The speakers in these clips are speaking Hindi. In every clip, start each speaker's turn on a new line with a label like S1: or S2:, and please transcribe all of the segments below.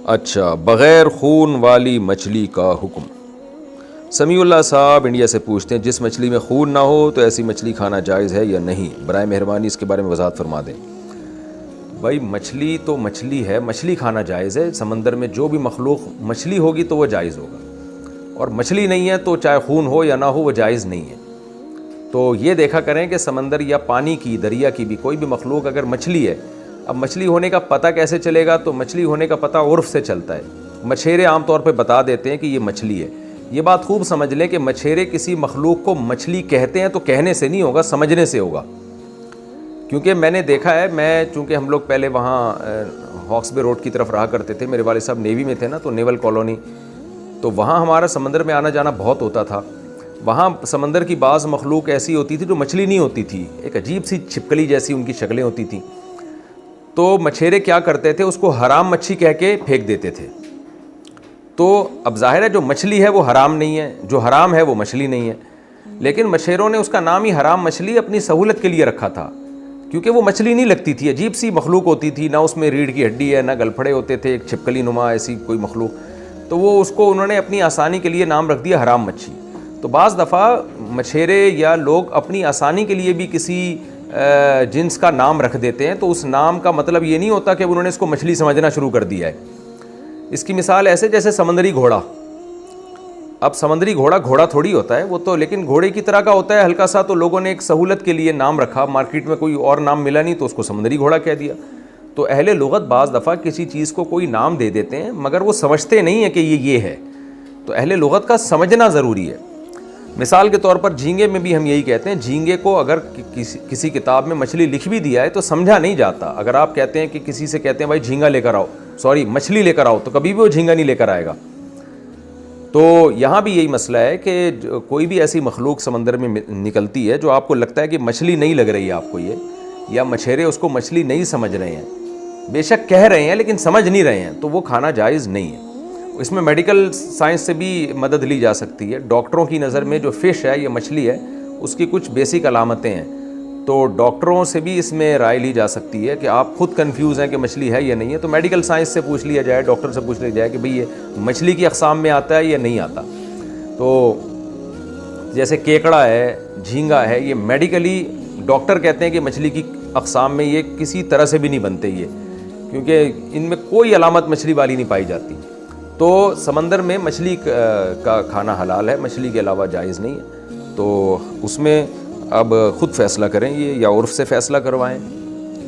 S1: अच्छा, बग़ैर खून वाली मछली का हुक्म। समीउल्लाह साहब इंडिया से पूछते हैं, जिस मछली में खून ना हो तो ऐसी मछली खाना जायज़ है या नहीं? बराए मेहरबानी इसके बारे में वजाहत फरमा दें। भाई मछली तो मछली है, मछली खाना जायज़ है। समंदर में जो भी मखलूक मछली होगी तो वह जायज़ होगा, और मछली नहीं है तो चाहे खून हो या ना हो वह जायज़ नहीं है। तो ये देखा करें कि समंदर या पानी की, दरिया की भी कोई भी मखलूक अगर मछली है, अब मछली होने का पता कैसे चलेगा? तो मछली होने का पता उर्फ़ से चलता है। मछेरे आमतौर पर बता देते हैं कि ये मछली है। ये बात खूब समझ लें कि मछेरे किसी मखलूक को मछली कहते हैं तो कहने से नहीं होगा, समझने से होगा। क्योंकि मैंने देखा है, मैं चूँकि हम लोग पहले वहाँ हॉक्स बे रोड की तरफ रहा करते थे, मेरे वाले साहब नेवी में थे ना, तो नेवल कॉलोनी, तो वहाँ हमारा समंदर में आना जाना बहुत होता था। वहाँ समंदर की बाज़ मखलूक ऐसी होती थी जो मछली नहीं होती थी, एक अजीब सी छिपकली जैसी उनकी शक्लें होती थी। तो मछेरे क्या करते थे, उसको हराम मच्छी कह के फेंक देते थे। तो अब जाहिर है जो मछली है वो हराम नहीं है, जो हराम है वो मछली नहीं है, लेकिन मछेरों ने उसका नाम ही हराम मछली अपनी सहूलत के लिए रखा था, क्योंकि वो मछली नहीं लगती थी, अजीब सी मखलूक होती थी, ना उसमें रीढ़ की हड्डी है, ना गलफड़े होते थे, एक छिपकली नुमा ऐसी कोई मखलूक। तो वो उसको उन्होंने अपनी आसानी के लिए नाम रख दिया हराम मच्छी। तो बाज़ दफ़ा मछेरे या लोग अपनी आसानी के लिए भी किसी जिन्स का नाम रख देते हैं, तो उस नाम का मतलब ये नहीं होता कि उन्होंने इसको मछली समझना शुरू कर दिया है। इसकी मिसाल ऐसे जैसे समंदरी घोड़ा। अब समंदरी घोड़ा घोड़ा थोड़ी होता है वो तो, लेकिन घोड़े की तरह का होता है हल्का सा, तो लोगों ने एक सहूलत के लिए नाम रखा, मार्केट में कोई और नाम मिला नहीं तो उसको समंदरी घोड़ा कह दिया। तो अहले लुगत बाज़ दफ़ा किसी चीज़ को कोई नाम दे देते हैं मगर वो समझते नहीं है कि ये है। तो अहले लुगत का समझना ज़रूरी है। मिसाल के तौर पर झींगे में भी हम यही कहते हैं, झींगे को अगर किसी किताब में मछली लिख भी दिया है तो समझा नहीं जाता। अगर आप कहते हैं कि किसी से कहते हैं भाई झींगा लेकर आओ, सॉरी मछली लेकर आओ, तो कभी भी वो झींगा नहीं लेकर आएगा। तो यहाँ भी यही मसला है कि कोई भी ऐसी मखलूक समंदर में निकलती है जो आपको लगता है कि मछली नहीं लग रही है आपको ये, या मछेरे उसको मछली नहीं समझ रहे हैं, बेशक कह रहे हैं लेकिन समझ नहीं रहे हैं, तो वो खाना जायज़ नहीं है। इसमें मेडिकल साइंस से भी मदद ली जा सकती है। डॉक्टरों की नज़र में जो फ़िश है, ये मछली है, उसकी कुछ बेसिक अलामतें हैं, तो डॉक्टरों से भी इसमें राय ली जा सकती है कि आप खुद कंफ्यूज हैं कि मछली है या नहीं है, तो मेडिकल साइंस से पूछ लिया जाए, डॉक्टर से पूछ लिया जाए कि भाई ये मछली की अक़साम में आता है या नहीं आता। तो जैसे केकड़ा है, झींगा है, ये मेडिकली डॉक्टर कहते हैं कि मछली की अक़साम में ये किसी तरह से भी नहीं बनते ये, क्योंकि इनमें कोई अलामत मछली वाली नहीं पाई जाती। तो समंदर में मछली का खाना हलाल है, मछली के अलावा जायज़ नहीं है। तो उसमें अब ख़ुद फ़ैसला करें, ये या उर्फ़ से फ़ैसला करवाएं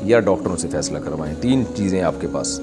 S1: या डॉक्टरों से फ़ैसला करवाएं। 3 चीज़ें आपके पास।